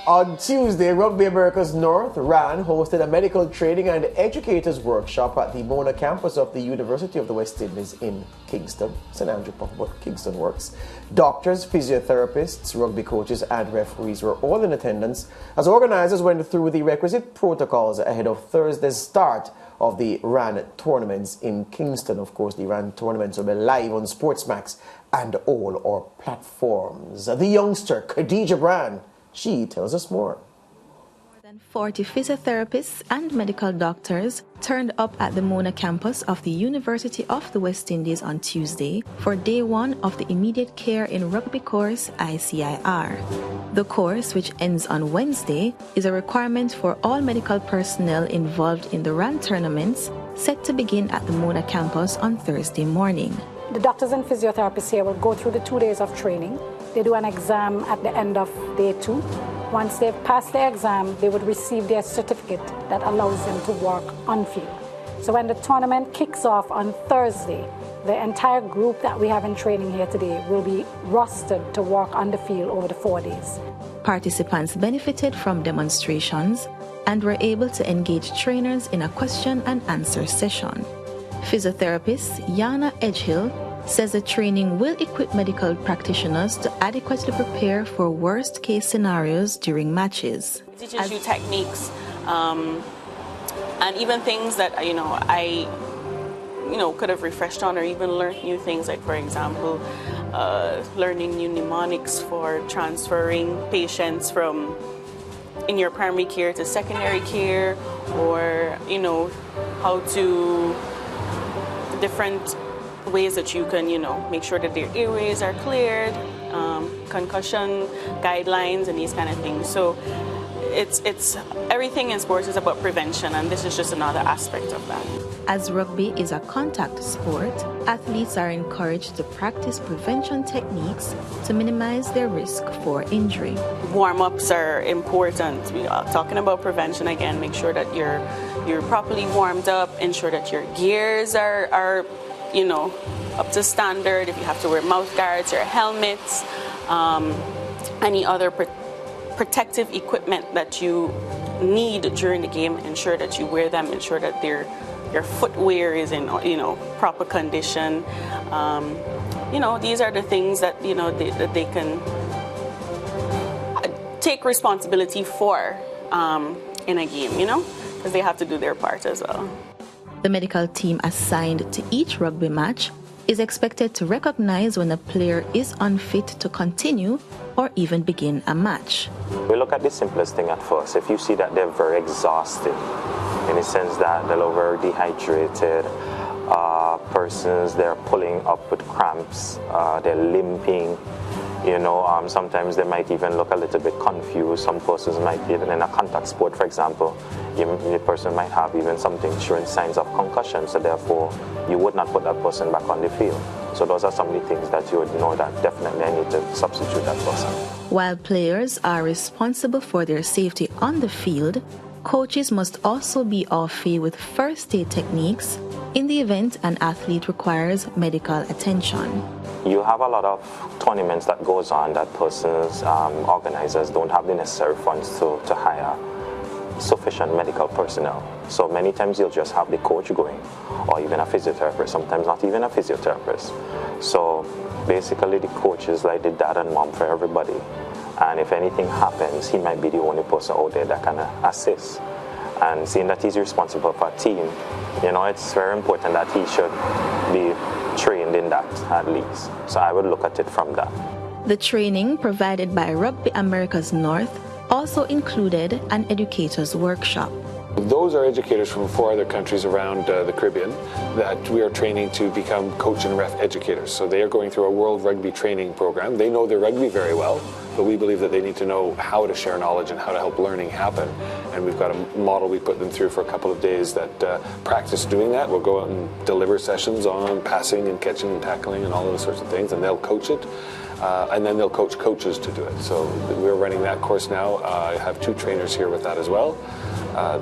On Tuesday, Rugby Americas North RAN hosted a medical training and educators workshop at the Mona campus of the University of the West Indies in Kingston. St. Andrew Puff, but Kingston works. Doctors, physiotherapists, rugby coaches and referees were all in attendance as organizers went through the requisite protocols ahead of Thursday's start of the RAN tournaments in Kingston. Of course, the RAN tournaments will be live on SportsMax and all our platforms. The youngster, Khadija Brand, she tells us more. More than 40 physiotherapists and medical doctors turned up at the Mona campus of the University of the West Indies on Tuesday for day one of the Immediate Care in Rugby course, ICIR. The course, which ends on Wednesday, is a requirement for all medical personnel involved in the RAN tournaments, set to begin at the Mona campus on Thursday morning. The doctors and physiotherapists here will go through the 2 days of training. They do an exam at the end of day 2. Once they've passed their exam, they would receive their certificate that allows them to work on field. So when the tournament kicks off on Thursday, the entire group that we have in training here today will be rostered to work on the field over the 4 days. Participants benefited from demonstrations and were able to engage trainers in a question and answer session. Physiotherapist Yana Edgehill says the training will equip medical practitioners to adequately prepare for worst-case scenarios during matches. It teaches you techniques and even things that I could have refreshed on or even learned new things, like for example learning new mnemonics for transferring patients from in your primary care to secondary care, or how to different ways that you can, make sure that their airways are cleared, concussion guidelines and these kind of things. So it's everything in sports is about prevention, and this is just another aspect of that. As rugby is a contact sport, athletes are encouraged to practice prevention techniques to minimize their risk for injury. Warm-ups are important. Talking about prevention again, make sure that you're properly warmed up, ensure that your gears are up to standard. If you have to wear mouth guards or helmets, any other protective equipment that you need during the game, ensure that you wear them, ensure that your footwear is in proper condition. These are the things that that they can take responsibility for in a game, because they have to do their part as well. The medical team assigned to each rugby match is expected to recognize when a player is unfit to continue or even begin a match. We look at the simplest thing at first. If you see that they're very exhausted, in the sense that they're very dehydrated, persons, they're pulling up with cramps, they're limping, sometimes they might even look a little bit confused. Some persons might, even in a contact sport, for example, the person might have even something showing signs of concussion, so therefore you would not put that person back on the field. So those are some of the things that you would know that definitely I need to substitute that person. While players are responsible for their safety on the field, coaches must also be au fait with first aid techniques in the event an athlete requires medical attention. You have a lot of tournaments that goes on that persons, organizers don't have the necessary funds to hire sufficient medical personnel. So many times you'll just have the coach going, or even a physiotherapist, sometimes not even a physiotherapist. So basically the coach is like the dad and mom for everybody. And if anything happens, he might be the only person out there that can assist. And seeing that he's responsible for a team, it's very important that he should be trained in that at least. So I would look at it from that. The training provided by Rugby Americas North also included an educator's workshop. Those are educators from 4 other countries around the Caribbean that we are training to become coach and ref educators. So they are going through a world rugby training program. They know their rugby very well, but we believe that they need to know how to share knowledge and how to help learning happen. And we've got a model we put them through for a couple of days that practice doing that. We'll go out and deliver sessions on passing and catching and tackling and all those sorts of things, and they'll coach it. And then they'll coach coaches to do it. So we're running that course now. I have 2 trainers here with that as well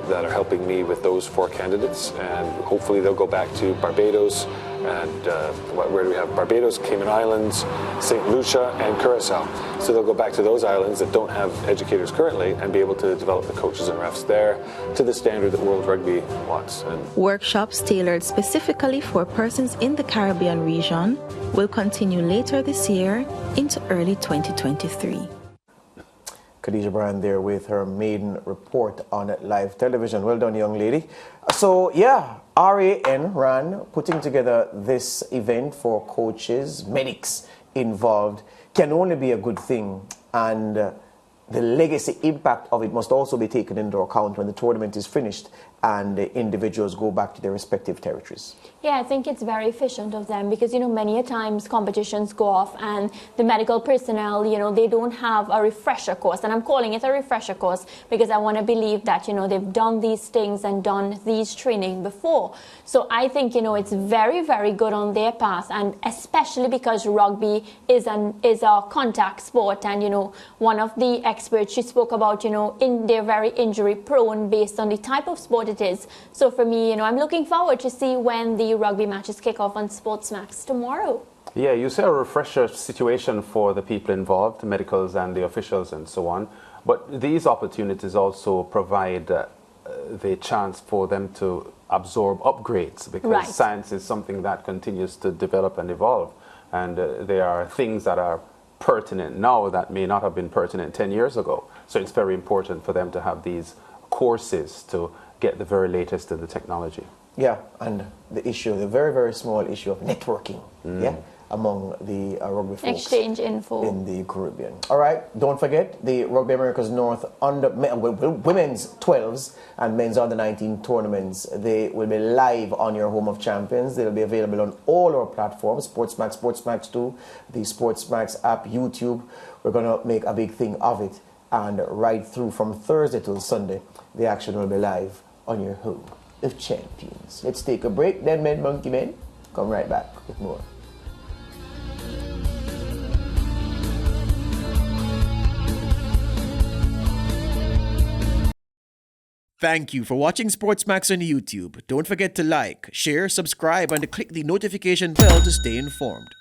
that are helping me with those 4 candidates, and hopefully they'll go back to Barbados and where do we have Barbados, Cayman Islands, St. Lucia, and Curacao. So they'll go back to those islands that don't have educators currently and be able to develop the coaches and refs there to the standard that World Rugby wants. And workshops tailored specifically for persons in the Caribbean region will continue later this year into early 2023. Khadija Brand there with her maiden report on live television. Well done, young lady. So, yeah, RAN putting together this event for coaches, medics involved can only be a good thing. And the legacy impact of it must also be taken into account when the tournament is finished and the individuals go back to their respective territories. Yeah, I think it's very efficient of them because, many a times competitions go off and the medical personnel, they don't have a refresher course. And I'm calling it a refresher course because I want to believe that, they've done these things and done these training before. So I think, it's very, very good on their part, and especially because rugby is a contact sport. And, one of the experts, she spoke about, they're very injury prone based on the type of sport it is. So for me, I'm looking forward to see when the rugby matches kick off on SportsMax tomorrow. Yeah, you say a refresher situation for the people involved, the medicals and the officials and so on. But these opportunities also provide the chance for them to absorb upgrades because science is something that continues to develop and evolve. And there are things that are pertinent now that may not have been pertinent 10 years ago. So it's very important for them to have these courses to get the very latest in the technology. Yeah, and the very, very small issue of networking, among the rugby folks. Exchange info. In the Caribbean. All right, don't forget the Rugby Americas North women's 12s and men's under 19 tournaments. They will be live on your Home of Champions. They'll be available on all our platforms, SportsMax, SportsMax 2, the SportsMax app, YouTube. We're going to make a big thing of it. And right through from Thursday till Sunday, the action will be live on your Home of Champions. Let's take a break, then men, monkey men. Come right back with more. Thank you for watching SportsMax on YouTube. Don't forget to like, share, subscribe, and click the notification bell to stay informed.